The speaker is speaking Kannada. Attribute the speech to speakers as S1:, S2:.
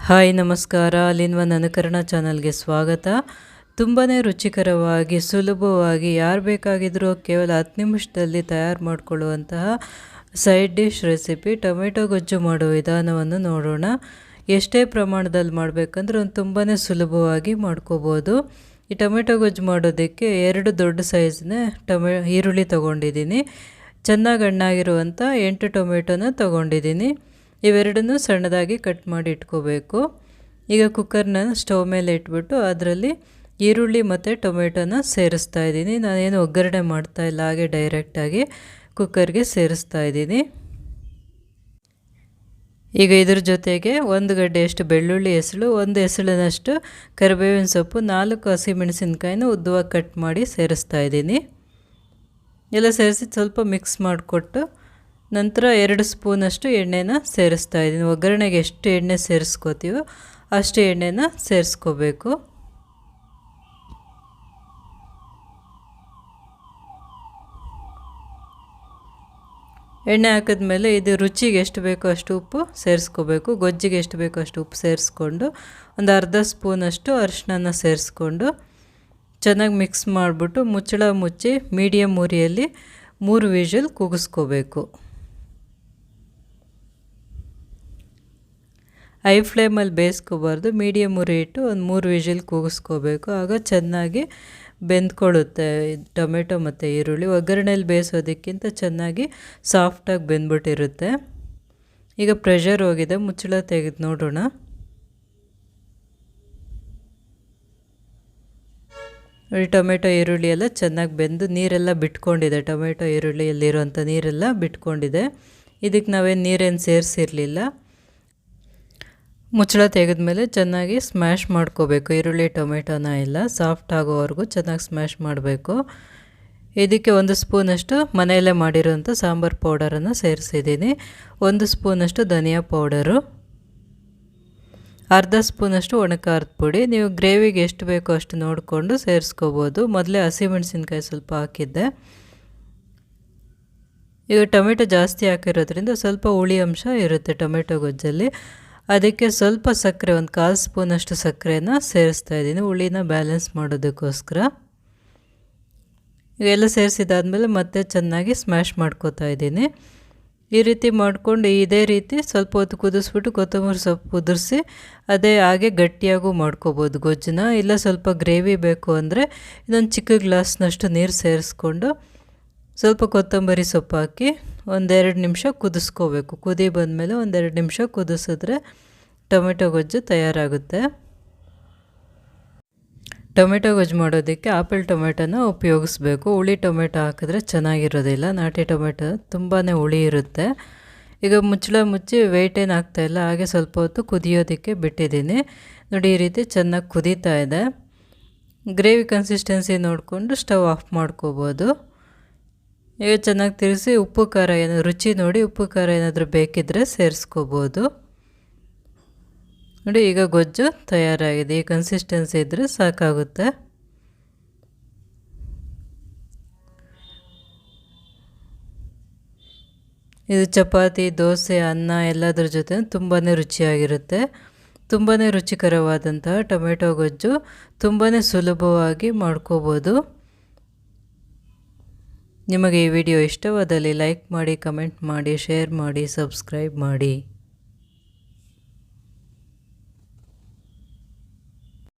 S1: ಹಾಯ್ ನಮಸ್ಕಾರ. ಅಲ್ಲಿನ ಅನುಕರಣ ಚಾನಲ್ಗೆ ಸ್ವಾಗತ. ತುಂಬಾ ರುಚಿಕರವಾಗಿ ಸುಲಭವಾಗಿ ಯಾರು ಬೇಕಾಗಿದ್ದರೂ ಕೇವಲ 10 ನಿಮಿಷದಲ್ಲಿ ತಯಾರು ಮಾಡಿಕೊಳ್ಳುವಂತಹ ಸೈಡ್ ಡಿಶ್ ರೆಸಿಪಿ ಟೊಮೆಟೊ ಗೊಜ್ಜು ಮಾಡೋ ವಿಧಾನವನ್ನು ನೋಡೋಣ. ಎಷ್ಟೇ ಪ್ರಮಾಣದಲ್ಲಿ ಮಾಡಬೇಕಂದ್ರೆ ತುಂಬಾ ಸುಲಭವಾಗಿ ಮಾಡ್ಕೋಬೋದು. ಈ ಟೊಮೆಟೊ ಗೊಜ್ಜು ಮಾಡೋದಕ್ಕೆ 2 ದೊಡ್ಡ ಸೈಜ್ನ ಈರುಳ್ಳಿ ತೊಗೊಂಡಿದ್ದೀನಿ. ಚೆನ್ನಾಗಿ ಹಣ್ಣಾಗಿರುವಂಥ 8 ಟೊಮೆಟೊನ ತೊಗೊಂಡಿದ್ದೀನಿ. ಇವೆರಡನ್ನೂ ಸಣ್ಣದಾಗಿ ಕಟ್ ಮಾಡಿ ಇಟ್ಕೋಬೇಕು. ಈಗ ಕುಕ್ಕರ್ನ ಸ್ಟವ್ ಮೇಲೆ ಇಟ್ಬಿಟ್ಟು ಅದರಲ್ಲಿ ಈರುಳ್ಳಿ ಮತ್ತು ಟೊಮೆಟೊನ ಸೇರಿಸ್ತಾ ಇದ್ದೀನಿ. ನಾನೇನು ಒಗ್ಗರಣೆ ಮಾಡ್ತಾಯಿಲ್ಲ, ಹಾಗೆ ಡೈರೆಕ್ಟಾಗಿ ಕುಕ್ಕರ್ಗೆ ಸೇರಿಸ್ತಾ ಇದ್ದೀನಿ. ಈಗ ಇದ್ರ ಜೊತೆಗೆ 1 ಗಡ್ಡೆಯಷ್ಟು ಬೆಳ್ಳುಳ್ಳಿ ಹೆಸಳು, 1 ಹೆಸಳಿನಷ್ಟು ಕರಿಬೇವಿನ ಸೊಪ್ಪು, 4 ಹಸಿಮೆಣಸಿನ್ಕಾಯಿನ ಉದ್ದವಾಗಿ ಕಟ್ ಮಾಡಿ ಸೇರಿಸ್ತಾ ಇದ್ದೀನಿ. ಎಲ್ಲ ಸೇರಿಸಿ ಸ್ವಲ್ಪ ಮಿಕ್ಸ್ ಮಾಡಿಕೊಟ್ಟು ನಂತರ 2 ಸ್ಪೂನಷ್ಟು ಎಣ್ಣೆನ ಸೇರಿಸ್ತಾ ಇದ್ದೀನಿ. ಒಗ್ಗರಣೆಗೆ ಎಷ್ಟು ಎಣ್ಣೆ ಸೇರಿಸ್ಕೋತೀವೋ ಅಷ್ಟು ಎಣ್ಣೆನ ಸೇರಿಸ್ಕೋಬೇಕು. ಎಣ್ಣೆ ಹಾಕಿದ್ಮೇಲೆ ಇದು ರುಚಿಗೆ ಎಷ್ಟು ಬೇಕೋ ಅಷ್ಟು ಉಪ್ಪು ಸೇರಿಸ್ಕೋಬೇಕು. ಗೊಜ್ಜಿಗೆ ಎಷ್ಟು ಬೇಕೋ ಅಷ್ಟು ಉಪ್ಪು ಸೇರಿಸ್ಕೊಂಡು ಒಂದು ಅರ್ಧ ಸ್ಪೂನಷ್ಟು ಅರಿಶಿನ ಸೇರಿಸ್ಕೊಂಡು ಚೆನ್ನಾಗಿ ಮಿಕ್ಸ್ ಮಾಡಿಬಿಟ್ಟು ಮುಚ್ಚಳ ಮುಚ್ಚಿ ಮೀಡಿಯಮ್ ಉರಿಯಲ್ಲಿ 3 ವಿಷಲ್ ಕೂಗಿಸ್ಕೋಬೇಕು. ಹೈ ಫ್ಲೇಮಲ್ಲಿ ಬೇಯಿಸ್ಕೋಬಾರ್ದು, ಮೀಡಿಯಮ್ ಉರಿ ಇಟ್ಟು ಒಂದು 3 ವಿಷಲ್ ಕೂಗಿಸ್ಕೋಬೇಕು. ಆಗ ಚೆನ್ನಾಗಿ ಬೆಂದ್ಕೊಳ್ಳುತ್ತೆ ಟೊಮೆಟೊ ಮತ್ತು ಈರುಳ್ಳಿ. ಒಗ್ಗರಣೆಯಲ್ಲಿ ಬೇಯಿಸೋದಕ್ಕಿಂತ ಚೆನ್ನಾಗಿ ಸಾಫ್ಟಾಗಿ ಬೆಂದ್ಬಿಟ್ಟಿರುತ್ತೆ. ಈಗ ಪ್ರೆಷರ್ ಹೋಗಿದೆ, ಮುಚ್ಚಳ ತೆಗೆದು ನೋಡೋಣ. ನೋಡಿ, ಟೊಮೆಟೊ ಈರುಳ್ಳಿ ಎಲ್ಲ ಚೆನ್ನಾಗಿ ಬೆಂದು ನೀರೆಲ್ಲ ಬಿಟ್ಕೊಂಡಿದೆ. ಟೊಮೆಟೊ ಈರುಳ್ಳಿಯಲ್ಲಿರುವಂಥ ನೀರೆಲ್ಲ ಬಿಟ್ಕೊಂಡಿದೆ. ಇದಕ್ಕೆ ನಾವೇನು ನೀರೇನು ಸೇರಿಸಿರಲಿಲ್ಲ. ಮುಚ್ಚಳ ತೆಗೆದ್ಮೇಲೆ ಚೆನ್ನಾಗಿ ಸ್ಮ್ಯಾಶ್ ಮಾಡ್ಕೋಬೇಕು. ಈರುಳ್ಳಿ ಟೊಮೆಟೊನ ಎಲ್ಲ ಸಾಫ್ಟ್ ಆಗೋವರೆಗೂ ಚೆನ್ನಾಗಿ ಸ್ಮ್ಯಾಶ್ ಮಾಡಬೇಕು. ಇದಕ್ಕೆ 1 ಸ್ಪೂನಷ್ಟು ಮನೆಯಲ್ಲೇ ಮಾಡಿರೋಂಥ ಸಾಂಬಾರು ಪೌಡರನ್ನು ಸೇರಿಸಿದ್ದೀನಿ. 1 ಸ್ಪೂನಷ್ಟು ಧನಿಯಾ ಪೌಡರು, ಅರ್ಧ ಸ್ಪೂನಷ್ಟು ಒಣಖಾರದ ಪುಡಿ. ನೀವು ಗ್ರೇವಿಗೆ ಎಷ್ಟು ಬೇಕೋ ಅಷ್ಟು ನೋಡಿಕೊಂಡು ಸೇರಿಸ್ಕೋಬೋದು. ಮೊದಲೇ ಹಸಿಮೆಣಸಿನ್ಕಾಯಿ ಸ್ವಲ್ಪ ಹಾಕಿದ್ದೆ. ಈಗ ಟೊಮೆಟೊ ಜಾಸ್ತಿ ಹಾಕಿರೋದ್ರಿಂದ ಸ್ವಲ್ಪ ಹುಳಿ ಅಂಶ ಇರುತ್ತೆ ಟೊಮೆಟೊ ಗೊಜ್ಜಲ್ಲಿ. ಅದಕ್ಕೆ ಸ್ವಲ್ಪ ಸಕ್ಕರೆ, 1/4 ಸ್ಪೂನಷ್ಟು ಸಕ್ಕರೆನ ಸೇರಿಸ್ತಾ ಇದ್ದೀನಿ, ಹುಳಿನ ಬ್ಯಾಲೆನ್ಸ್ ಮಾಡೋದಕ್ಕೋಸ್ಕರ. ಇವೆಲ್ಲ ಸೇರಿಸಿದಾದ್ಮೇಲೆ ಮತ್ತೆ ಚೆನ್ನಾಗಿ ಸ್ಮ್ಯಾಶ್ ಮಾಡ್ಕೋತಾ ಇದ್ದೀನಿ. ಈ ರೀತಿ ಮಾಡಿಕೊಂಡು ಇದೇ ರೀತಿ ಸ್ವಲ್ಪ ಹೊತ್ತು ಕುದಿಸ್ಬಿಟ್ಟು ಕೊತ್ತಂಬರಿ ಸೊಪ್ಪು ಉದುರಿಸಿ ಅದೇ ಹಾಗೆ ಗಟ್ಟಿಯಾಗೂ ಮಾಡ್ಕೋಬೋದು ಗೊಜ್ಜನ್ನ. ಇಲ್ಲ ಸ್ವಲ್ಪ ಗ್ರೇವಿ ಬೇಕು ಅಂದರೆ ಇನ್ನೊಂದು ಚಿಕ್ಕ ಗ್ಲಾಸ್ನಷ್ಟು ನೀರು ಸೇರಿಸ್ಕೊಂಡು ಸ್ವಲ್ಪ ಕೊತ್ತಂಬರಿ ಸೊಪ್ಪು ಹಾಕಿ 1-2 ನಿಮಿಷ ಕುದಿಸ್ಕೋಬೇಕು. ಕುದಿ ಬಂದಮೇಲೆ 1-2 ನಿಮಿಷ ಕುದಿಸಿದ್ರೆ ಟೊಮೆಟೊ ಗೊಜ್ಜು ತಯಾರಾಗುತ್ತೆ. ಟೊಮೆಟೊ ಗೊಜ್ಜು ಮಾಡೋದಕ್ಕೆ ಆಪಲ್ ಟೊಮೆಟೊನ ಉಪಯೋಗಿಸ್ಬೇಕು. ಹುಳಿ ಟೊಮೆಟೊ ಹಾಕಿದ್ರೆ ಚೆನ್ನಾಗಿರೋದಿಲ್ಲ. ನಾಟಿ ಟೊಮೆಟೊ ತುಂಬಾ ಹುಳಿ ಇರುತ್ತೆ. ಈಗ ಮುಚ್ಚಳ ಮುಚ್ಚಿ ವೆಯ್ಟ್ ಏನು ಆಗ್ತಾಯಿಲ್ಲ, ಹಾಗೆ ಸ್ವಲ್ಪ ಹೊತ್ತು ಕುದಿಯೋದಕ್ಕೆ ಬಿಟ್ಟಿದ್ದೀನಿ. ನೋಡಿ, ಈ ರೀತಿ ಚೆನ್ನಾಗಿ ಕುದೀತಾ ಇದೆ. ಗ್ರೇವಿ ಕನ್ಸಿಸ್ಟೆನ್ಸಿ ನೋಡಿಕೊಂಡು ಸ್ಟವ್ ಆಫ್ ಮಾಡ್ಕೋಬೋದು. ಈಗ ಚೆನ್ನಾಗಿ ತಿರುಗಿಸಿ ಉಪ್ಪು ಖಾರ ರುಚಿ ನೋಡಿ, ಉಪ್ಪು ಖಾರ ಏನಾದರೂ ಬೇಕಿದ್ದರೆ ಸೇರಿಸ್ಕೋಬೋದು. ನೋಡಿ, ಈಗ ಗೊಜ್ಜು ತಯಾರಾಗಿದೆ. ಈ ಕನ್ಸಿಸ್ಟೆನ್ಸಿ ಇದ್ದರೆ ಸಾಕಾಗುತ್ತೆ. ಇದು ಚಪಾತಿ, ದೋಸೆ, ಅನ್ನ ಎಲ್ಲದರ ಜೊತೆ ತುಂಬಾ ರುಚಿಯಾಗಿರುತ್ತೆ. ತುಂಬಾ ರುಚಿಕರವಾದಂತಹ ಟೊಮೆಟೊ ಗೊಜ್ಜು ತುಂಬಾ ಸುಲಭವಾಗಿ ಮಾಡ್ಕೋಬೋದು. ನಿಮಗೆ ಈ ವಿಡಿಯೋ ಇಷ್ಟವಾದಲ್ಲಿ ಲೈಕ್ ಮಾಡಿ, ಕಮೆಂಟ್ ಮಾಡಿ, ಶೇರ್ ಮಾಡಿ, ಸಬ್ಸ್ಕ್ರೈಬ್ ಮಾಡಿ.